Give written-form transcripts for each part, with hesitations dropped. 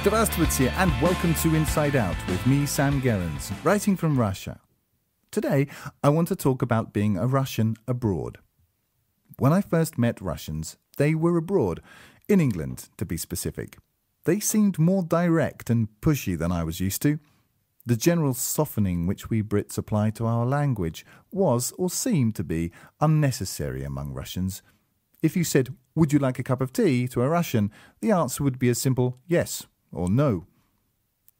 Здравствуйте and welcome to Inside Out with me, Sam Gerrans, writing from Russia. Today, I want to talk about being a Russian abroad. When I first met Russians, they were abroad, in England to be specific. They seemed more direct and pushy than I was used to. The general softening which we Brits apply to our language was, or seemed to be, unnecessary among Russians. If you said, "Would you like a cup of tea?" to a Russian, the answer would be a simple yes or no.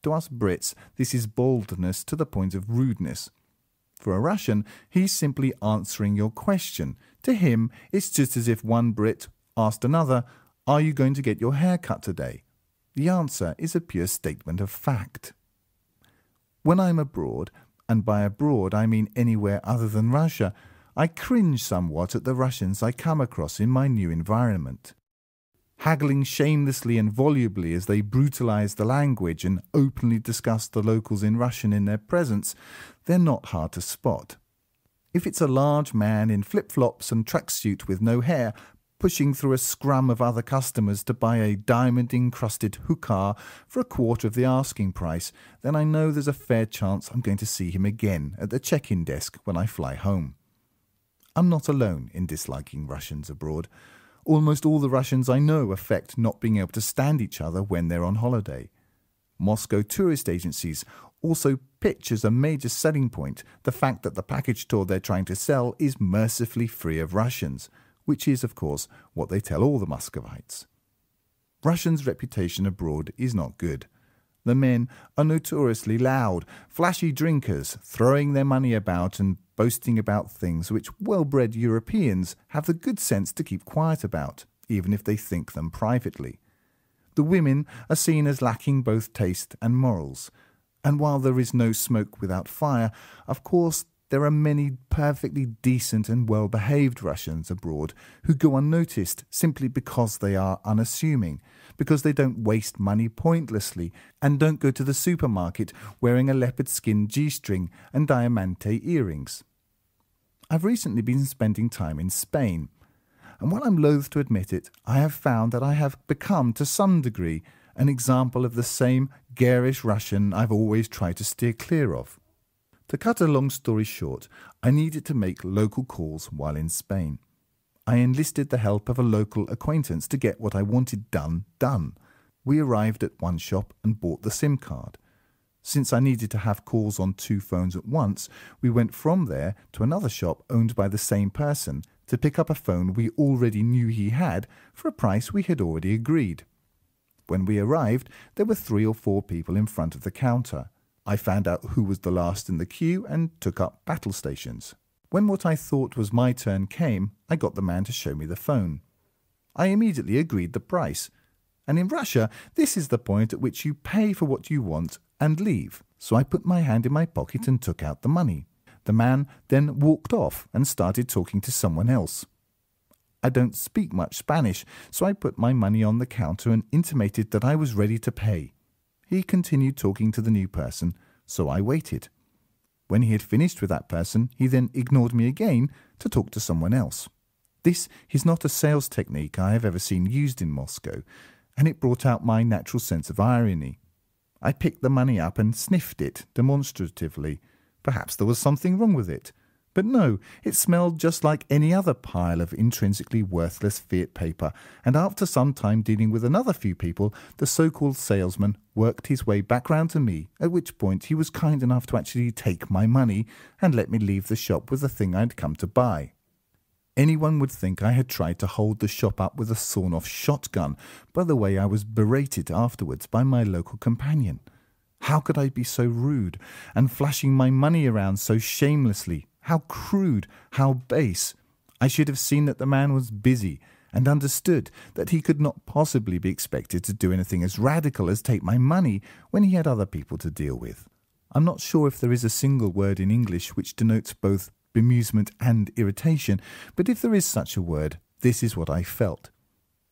To us Brits, this is boldness to the point of rudeness. For a Russian, he's simply answering your question. To him, it's just as if one Brit asked another, "Are you going to get your hair cut today?" The answer is a pure statement of fact. When I'm abroad, and by abroad I mean anywhere other than Russia, I cringe somewhat at the Russians I come across in my new environment. Haggling shamelessly and volubly as they brutalize the language and openly discuss the locals in Russian in their presence, they're not hard to spot. If it's a large man in flip-flops and tracksuit with no hair, pushing through a scrum of other customers to buy a diamond-encrusted hookah for a quarter of the asking price, then I know there's a fair chance I'm going to see him again at the check-in desk when I fly home. I'm not alone in disliking Russians abroad. Almost all the Russians I know affect not being able to stand each other when they're on holiday. Moscow tourist agencies also pitch as a major selling point the fact that the package tour they're trying to sell is mercifully free of Russians, which is, of course, what they tell all the Muscovites. Russians' reputation abroad is not good. The men are notoriously loud, flashy drinkers, throwing their money about and boasting about things which well-bred Europeans have the good sense to keep quiet about, even if they think them privately. The women are seen as lacking both taste and morals. And while there is no smoke without fire, of course there are many perfectly decent and well-behaved Russians abroad who go unnoticed simply because they are unassuming, because they don't waste money pointlessly and don't go to the supermarket wearing a leopard skin G-string and diamante earrings. I've recently been spending time in Spain, and while I'm loath to admit it, I have found that I have become, to some degree, an example of the same garish Russian I've always tried to steer clear of. To cut a long story short, I needed to make local calls while in Spain. I enlisted the help of a local acquaintance to get what I wanted done. We arrived at one shop and bought the SIM card. Since I needed to have calls on 2 phones at once, we went from there to another shop owned by the same person to pick up a phone we already knew he had for a price we had already agreed. When we arrived, there were 3 or 4 people in front of the counter. I found out who was the last in the queue and took up battle stations. When what I thought was my turn came, I got the man to show me the phone. I immediately agreed the price. And in Russia, this is the point at which you pay for what you want and leave. So I put my hand in my pocket and took out the money. The man then walked off and started talking to someone else. I don't speak much Spanish, so I put my money on the counter and intimated that I was ready to pay. He continued talking to the new person, so I waited. When he had finished with that person, he then ignored me again to talk to someone else. This is not a sales technique I have ever seen used in Moscow, and it brought out my natural sense of irony. I picked the money up and sniffed it demonstratively. Perhaps there was something wrong with it. But no, it smelled just like any other pile of intrinsically worthless fiat paper, and after some time dealing with another few people, the so-called salesman worked his way back round to me, at which point he was kind enough to actually take my money and let me leave the shop with the thing I'd come to buy. Anyone would think I had tried to hold the shop up with a sawn-off shotgun by the way I was berated afterwards by my local companion. How could I be so rude, and flashing my money around so shamelessly? How crude, how base. I should have seen that the man was busy and understood that he could not possibly be expected to do anything as radical as take my money when he had other people to deal with. I'm not sure if there is a single word in English which denotes both bemusement and irritation, but if there is such a word, this is what I felt.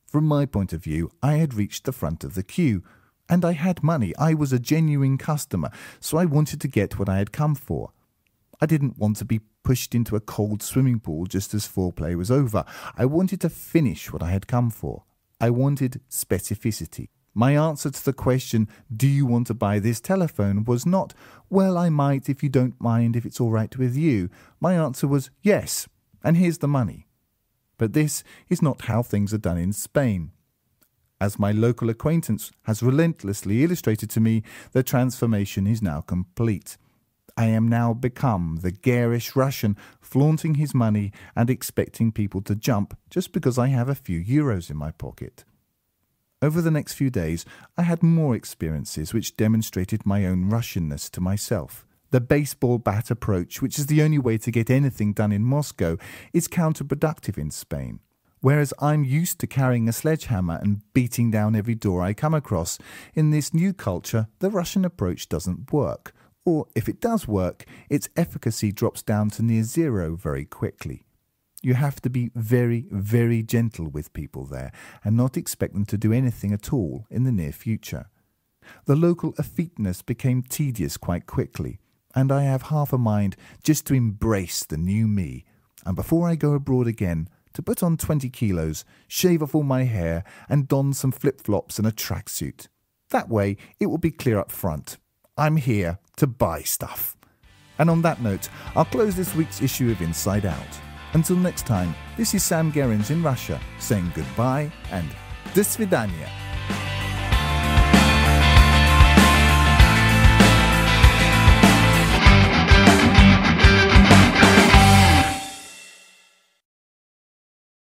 From my point of view, I had reached the front of the queue, and I had money. I was a genuine customer, so I wanted to get what I had come for. I didn't want to be pushed into a cold swimming pool just as foreplay was over. I wanted to finish what I had come for. I wanted specificity. My answer to the question, do you want to buy this telephone, was not, well, I might if you don't mind, if it's all right with you. My answer was, yes, and here's the money. But this is not how things are done in Spain. As my local acquaintance has relentlessly illustrated to me, the transformation is now complete. I am now become the garish Russian, flaunting his money and expecting people to jump just because I have a few euros in my pocket. Over the next few days, I had more experiences which demonstrated my own Russianness to myself. The baseball bat approach, which is the only way to get anything done in Moscow, is counterproductive in Spain. Whereas I'm used to carrying a sledgehammer and beating down every door I come across, in this new culture, the Russian approach doesn't work. Or, if it does work, its efficacy drops down to near zero very quickly. You have to be very, very gentle with people there and not expect them to do anything at all in the near future. The local effeteness became tedious quite quickly, and I have half a mind just to embrace the new me, and before I go abroad again, to put on 20 kilos, shave off all my hair, and don some flip-flops and a tracksuit. That way, it will be clear up front. I'm here to buy stuff. And on that note, I'll close this week's issue of Inside Out. Until next time, this is Sam Gerrans in Russia, saying goodbye and do svidaniya.